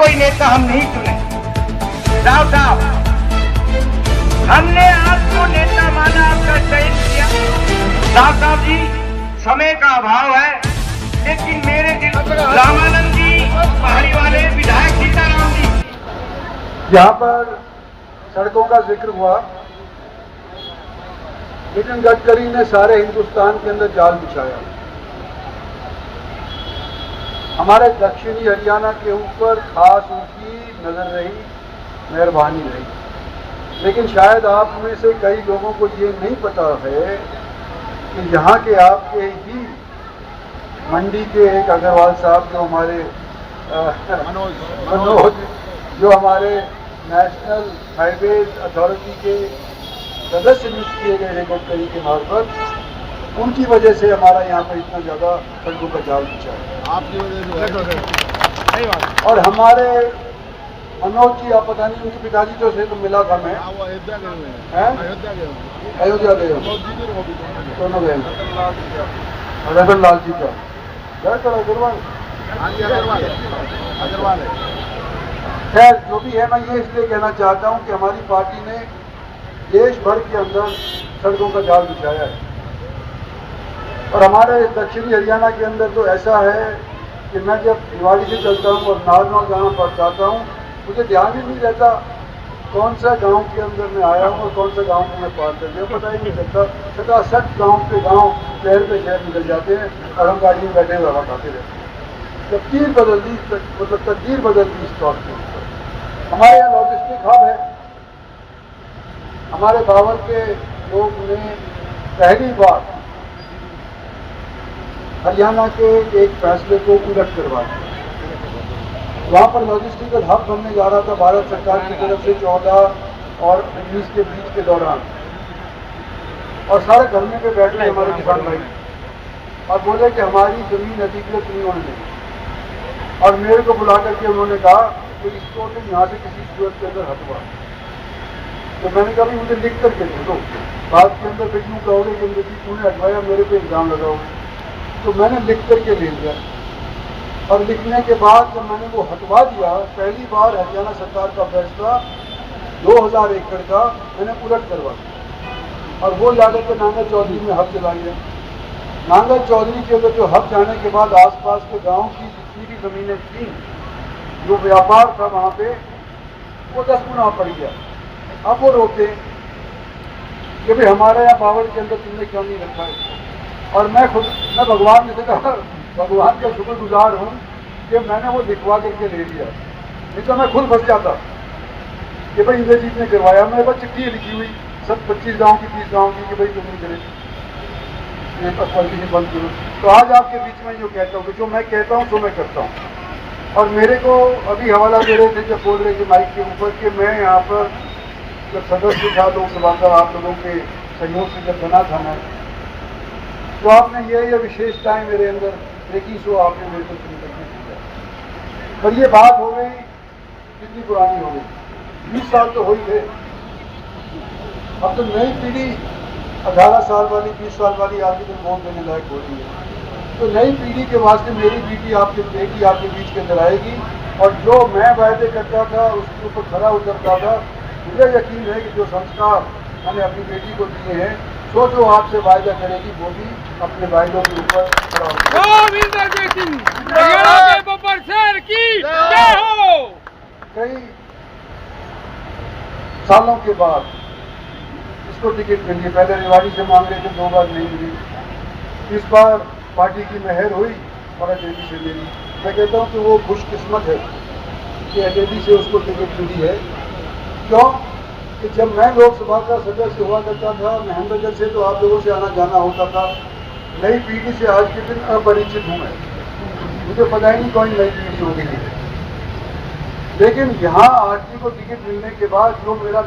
कोई नेता हम नहीं चुने। राव साहब, हमने आपको नेता माना, आपका चयन किया। राव साहब जी, समय का अभाव है, लेकिन मेरे दिल रामानंद जी, पहाड़ी वाले विधायक सीताराम जी। यहाँ पर सड़कों का जिक्र हुआ। नितिन गडकरी ने सारे हिंदुस्तान के अंदर जाल बिछाया। हमारे दक्षिणी हरियाणा के ऊपर खास उनकी नजर रही, मेहरबानी रही। लेकिन शायद आप में से कई लोगों को ये नहीं पता है कि यहाँ के आपके ही मंडी के एक अग्रवाल साहब, जो हमारे मनोज, जो हमारे नेशनल हाईवेज अथॉरिटी के सदस्य नियुक्त किए गए हैं गडकरी के मार्फत, उनकी वजह से हमारा यहाँ पर इतना ज़्यादा सड़कों का जाल बिछा है। आपकी वजह से। और हमारे मनोज जी, आप पता नहीं उनके पिताजी तो से तो मिला था मैं। अयोध्या गए दोनों गए। रतन लाल जी का अग्रवाल है। खैर जो भी है, मैं ये इसलिए कहना चाहता हूँ कि हमारी पार्टी ने देश भर के अंदर सड़कों का जाल बिछाया है। और हमारे दक्षिणी हरियाणा के अंदर तो ऐसा है कि मैं जब दिवाली से चलता हूँ और नारनौल गाँव पर जाता हूँ, मुझे ध्यान ही नहीं रहता कौन सा गांव के अंदर मैं आया हूँ और कौन सा गांव को मैं पार कर गया, पता ही नहीं चलता। 60 गाँव पे गाँव, शहर पे शहर निकल जाते हैं और हम गाड़ी में बैठे हुए हवा खाते रहते हैं। तकदीर बदल दी, मतलब तकदीर बदल दी इस तौर पे। हमारे यहाँ लॉजिस्टिक हब है। हमारे बावर के लोग ने पहली बार हरियाणा के एक फैसले को उलट करवा दिया। वहाँ पर लॉजिस्टिकल हब बनने जा रहा था भारत सरकार की तरफ से 14 और 19 के बीच के दौरान। और सारे धरने पे बैठ गए हमारे किसान भाई और बोले कि हमारी जमीन अधिकृत नहीं होने देगी। और मेरे को बुला करके उन्होंने कहा कि इसको तुम यहाँ से किसी सूरत के अंदर हटवा। तो मैंने कहा मुझे लिख करके दे दो, बात के अंदर फिर यूँ कहोगे कि तूने हटवाया, मेरे पे इल्जाम लगाओगे। तो मैंने लिख करके ले लिया। और लिखने के बाद जब मैंने वो हटवा दिया, पहली बार हरियाणा सरकार का फैसला 2000 एकड़ का मैंने उलट करवा दिया। और वो जाकर के नांगल चौधरी में हब चला गया। नांगल चौधरी के अंदर जो हब जाने के बाद आसपास के गांव की जितनी भी जमीनें थी, जो व्यापार था वहाँ पे, वो 10 गुना पड़ गया। अब वो रोते कि भाई हमारे यहाँ पावर के अंदर तुमने क्यों नहीं रखा है। और मैं भगवान ने कहा, भगवान का शुक्रगुजार हूँ कि मैंने वो लिखवा करके ले लिया, नहीं तो मैं खुद फंस जाता कि भाई इंद्रजीत ने करवाया। मेरे पास चिट्ठी लिखी हुई सब 25 गाँव की 30 गाँव की कि भाई तुम नहीं करें, बंद करो। तो आज आपके बीच में जो कहता हूँ कि जो मैं कहता हूँ सो मैं करता हूँ। और मेरे को अभी हवाला दे रहे थे जब बोल रहे थे माइक के ऊपर कि मैं यहाँ पर जब सदस्य था लोकसभा का, आप लोगों के सहयोग से जब बना था मैं, तो आपने ये विशेषताएं मेरे अंदर देखी, सो आपने मेरे को चुन करके दिया। पर ये बात हो गई कितनी पुरानी हो गई, 20 साल तो हो ही गए। अब तो नई पीढ़ी 18 साल वाली 20 साल वाली आदमी को वोट देने लायक हो रही है। तो नई पीढ़ी के वास्ते मेरी बेटी आपके बीच के अंदर आएगी और जो मैं वायदे करता था उसके ऊपर खरा उतरता था। मुझे यकीन है कि जो संस्कार मैंने अपनी बेटी को दिए हैं, सो जो आपसे वायदा करेगी वो भी अपने वायदों के ऊपर खरा उतरेगी। कई सालों के बाद इसको टिकट मिली। पहले रेवाड़ी से मांग रहे थे, 2 बार नहीं मिली। इस बार पार्टी की मेहर हुई और अटेली से मिली। मैं कहता हूँ कि वो खुशकिस्मत है कि अटेली से उसको टिकट मिली है। क्यों कि जब मैं लोकसभा का सदस्य हुआ करता था महेंद्रगढ़ से, तो आप लोगों से आना जाना होता था। नई पीढ़ी से आज के दिन अपरिचित हूँ मैं, मुझे पता ही नहीं कौन नई पीढ़ी होगी। लेकिन यहाँ आरती को टिकट मिलने के बाद जो मेरा